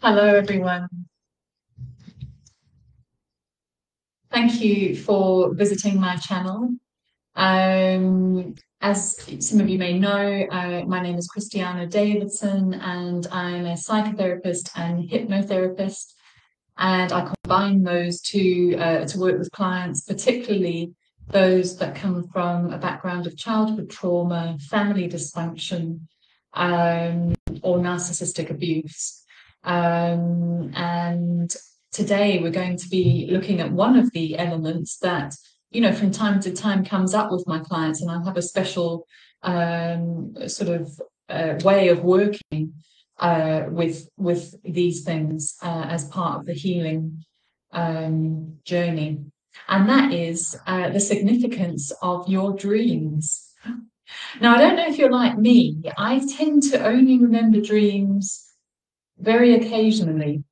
Hello, everyone. Thank you for visiting my channel. As some of you may know, my name is Christiana Davidson, and I'm a psychotherapist and hypnotherapist. And I combine those to work with clients, particularly those that come from a background of childhood trauma, family dysfunction, or narcissistic abuse. And today we're going to be looking at one of the elements that, from time to time comes up with my clients, and I have a special way of working with these things as part of the healing journey. And that is the significance of your dreams. Now, I don't know if you're like me. I tend to only remember dreams very occasionally.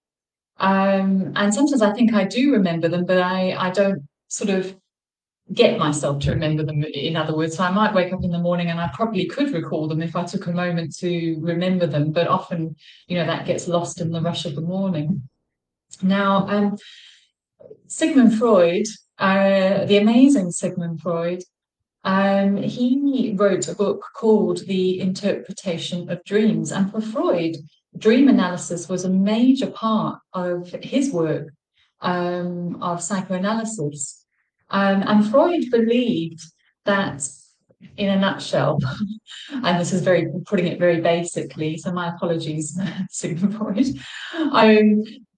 And sometimes I think I do remember them, but I don't sort of get myself to remember them, in other words. So I might wake up in the morning and I probably could recall them if I took a moment to remember them, but often, that gets lost in the rush of the morning. Now, Sigmund Freud, the amazing Sigmund Freud, he wrote a book called The Interpretation of Dreams. And for Freud, dream analysis was a major part of his work of psychoanalysis. And Freud believed that, in a nutshell, and this is putting it very basically, so my apologies, Sigmund Freud,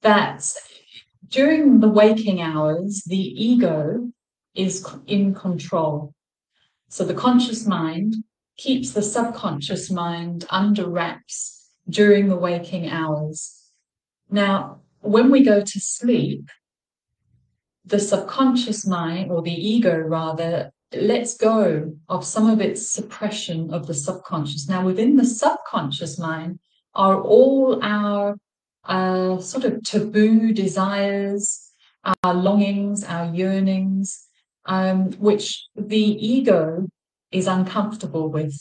that during the waking hours, the ego is in control. So the conscious mind keeps the subconscious mind under wraps during the waking hours. Now, when we go to sleep, the subconscious mind, or the ego rather, lets go of some of its suppression of the subconscious. Now, within the subconscious mind are all our sort of taboo desires, our longings, our yearnings, which the ego is uncomfortable with.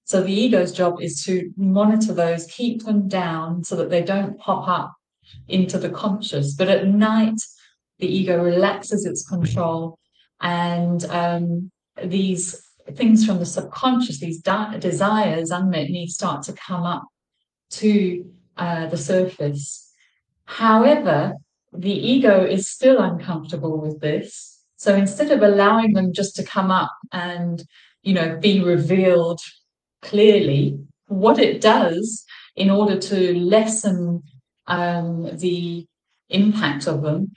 So the ego's job is to monitor those, keep them down so that they don't pop up into the conscious. But at night, the ego relaxes its control, and these things from the subconscious, these desires, unmet needs, start to come up to the surface. However, the ego is still uncomfortable with this. So instead of allowing them just to come up and, be revealed clearly, what it does in order to lessen the impact of them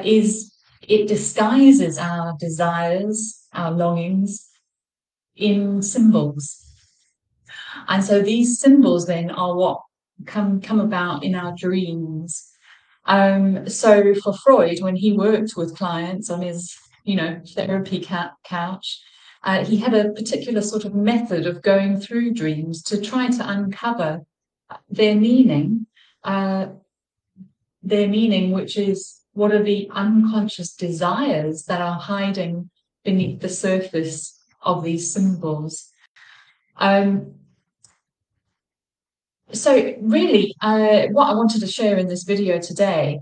is it disguises our desires, our longings, in symbols. And so these symbols then are what come about in our dreams. So for Freud, when he worked with clients on his, therapy couch, he had a particular sort of method of going through dreams to try to uncover their meaning, which is, what are the unconscious desires that are hiding beneath the surface of these symbols. So really, what I wanted to share in this video today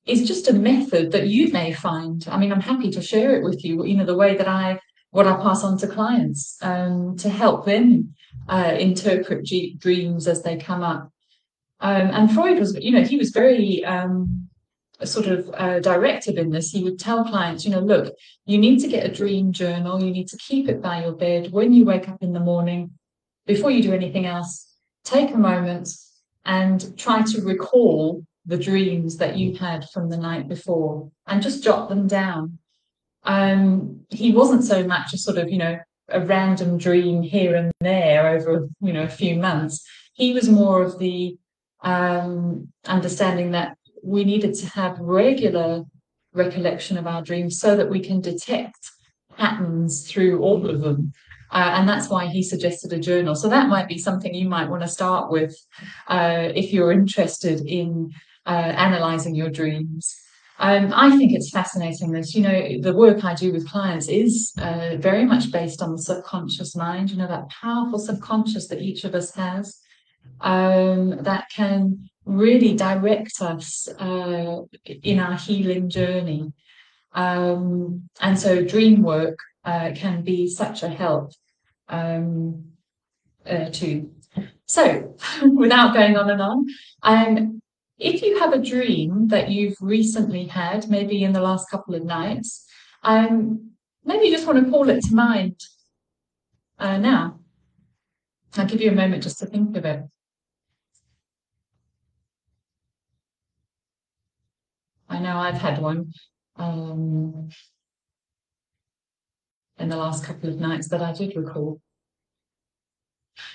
is just a method that you may find. I mean, I'm happy to share it with you, the way that what I pass on to clients to help them interpret dreams as they come up. And Freud was, he was very directive in this. He would tell clients, look, you need to get a dream journal. You need to keep it by your bed. When you wake up in the morning, before you do anything else, take a moment and try to recall the dreams that you had from the night before and just jot them down. He wasn't so much a sort of, a random dream here and there over, a few months. He was more of the understanding that we needed to have regular recollection of our dreams so that we can detect patterns through all of them. And that's why he suggested a journal. So that might be something you might want to start with if you're interested in analysing your dreams. I think it's fascinating that, the work I do with clients is very much based on the subconscious mind, that powerful subconscious that each of us has that can really direct us in our healing journey. And so dream work can be such a help too. So, without going on and on, if you have a dream that you've recently had, maybe in the last couple of nights, maybe you just want to call it to mind now. I'll give you a moment just to think of it. I know I've had one in the last couple of nights that I did recall.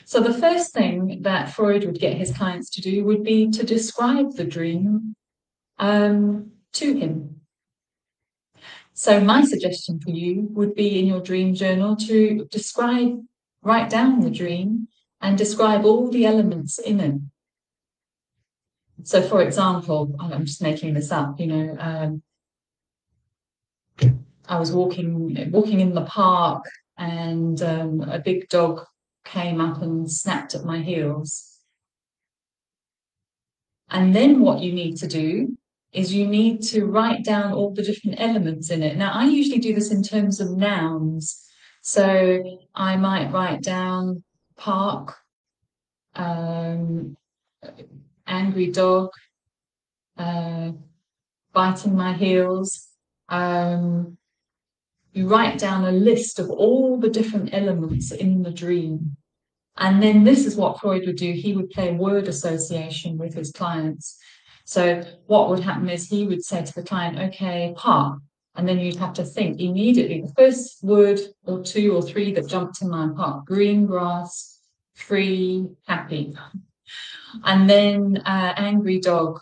So the first thing that Freud would get his clients to do would be to describe the dream to him. So my suggestion for you would be in your dream journal to write down the dream and describe all the elements in it. So for example, I'm just making this up, I was walking in the park and a big dog came up and snapped at my heels. And then what you need to do is you need to write down all the different elements in it. Now, I usually do this in terms of nouns. So I might write down park, angry dog, biting my heels. You write down a list of all the different elements in the dream. And then this is what Freud would do. He would play word association with his clients. So what would happen is he would say to the client, okay, park. And then you'd have to think immediately, the first word or two or three that jumped in my heart: green grass, free, happy. And then angry dog,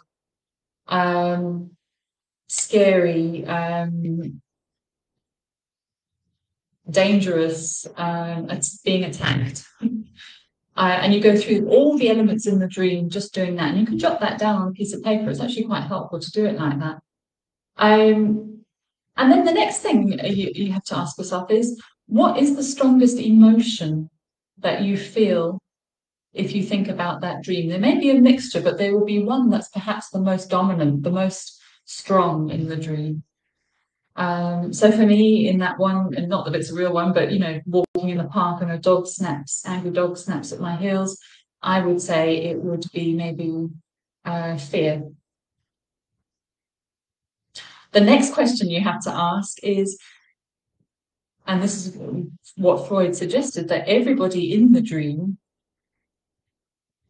scary, dangerous, being attacked. And you go through all the elements in the dream just doing that. And you can jot that down on a piece of paper. It's actually quite helpful to do it like that. And then the next thing you have to ask yourself is, what is the strongest emotion that you feel if you think about that dream? There may be a mixture, but there will be one that's perhaps the most dominant, the most strong in the dream. So for me, in that one, and not that it's a real one, but walking in the park and angry dog snaps at my heels, I would say it would be maybe fear. The next question you have to ask is, and this is what Freud suggested, that everybody in the dream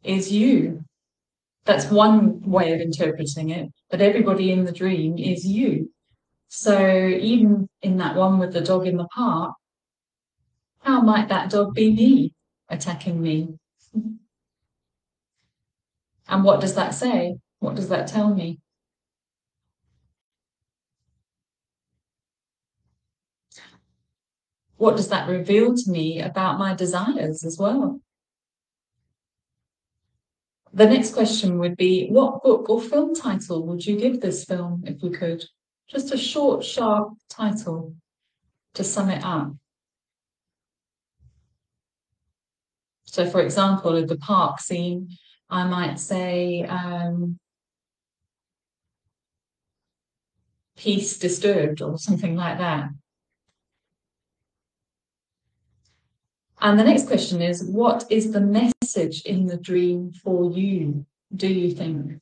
is you. That's one way of interpreting it, but everybody in the dream is you. So even in that one with the dog in the park, how might that dog be me, attacking me? And what does that say? What does that tell me? What does that reveal to me about my desires as well? The next question would be, what book or film title would you give this film if you could? Just a short, sharp title to sum it up. So, for example, in the park scene, I might say, Peace Disturbed, or something like that. And the next question is, what is the message in the dream for you, do you think?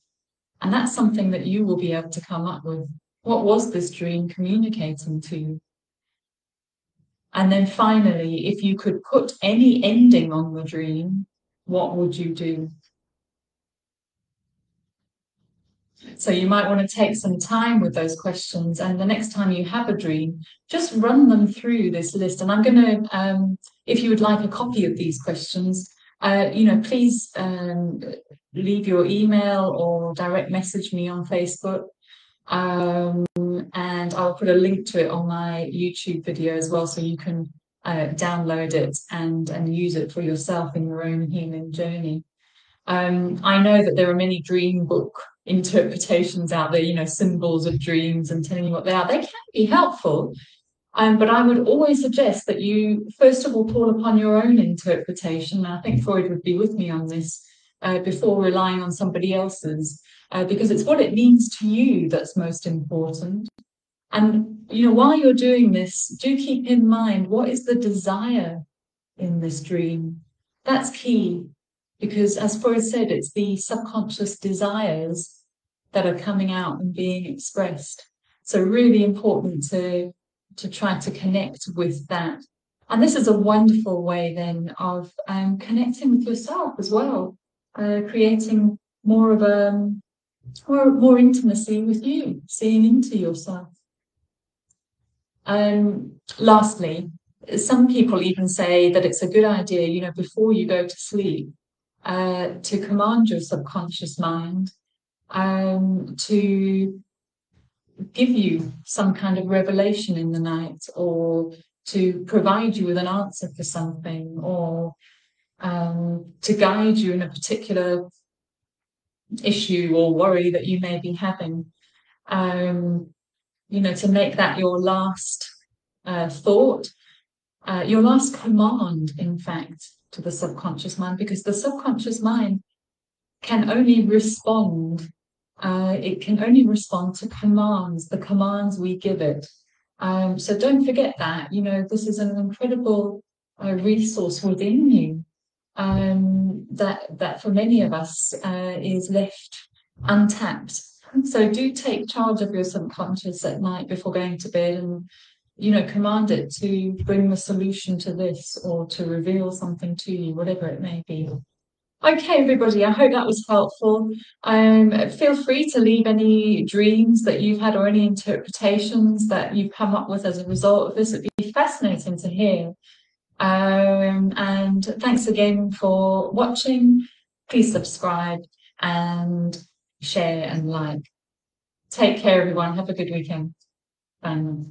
And that's something that you will be able to come up with. What was this dream communicating to you? And then finally, if you could put any ending on the dream, what would you do? So you might want to take some time with those questions, and the next time you have a dream, just run them through this list. And I'm going to, if you would like a copy of these questions, please leave your email or direct message me on Facebook. And I'll put a link to it on my YouTube video as well, so you can download it and use it for yourself in your own healing journey. I know that there are many dream book interpretations out there, symbols of dreams and telling you what they are. They can be helpful, but I would always suggest that you, first of all, call upon your own interpretation. I think Freud would be with me on this. before relying on somebody else's, because it's what it means to you that's most important. And, you know, while you're doing this, do keep in mind, what is the desire in this dream? That's key, because as Freud said, it's the subconscious desires that are coming out and being expressed. So really important to try to connect with that. And this is a wonderful way then of connecting with yourself as well, creating more of a more intimacy with you, seeing into yourself. Lastly, some people even say that it's a good idea, you know, before you go to sleep, to command your subconscious mind to give you some kind of revelation in the night, or to provide you with an answer for something, or to guide you in a particular issue or worry that you may be having. You know, to make that your last thought, your last command, in fact, to the subconscious mind, because the subconscious mind can only respond. It can only respond to commands, the commands we give it. So don't forget that. You know, this is an incredible resource within you, that for many of us is left untapped. So do take charge of your subconscious at night before going to bed, and, you know, command it to bring the solution to this, or to reveal something to you, whatever it may be. Okay, everybody, I hope that was helpful. Feel free to leave any dreams that you've had, or any interpretations that you've come up with as a result of this. It'd be fascinating to hear. And thanks again for watching. Please subscribe and share and like. Take care, everyone. Have a good weekend. Bye.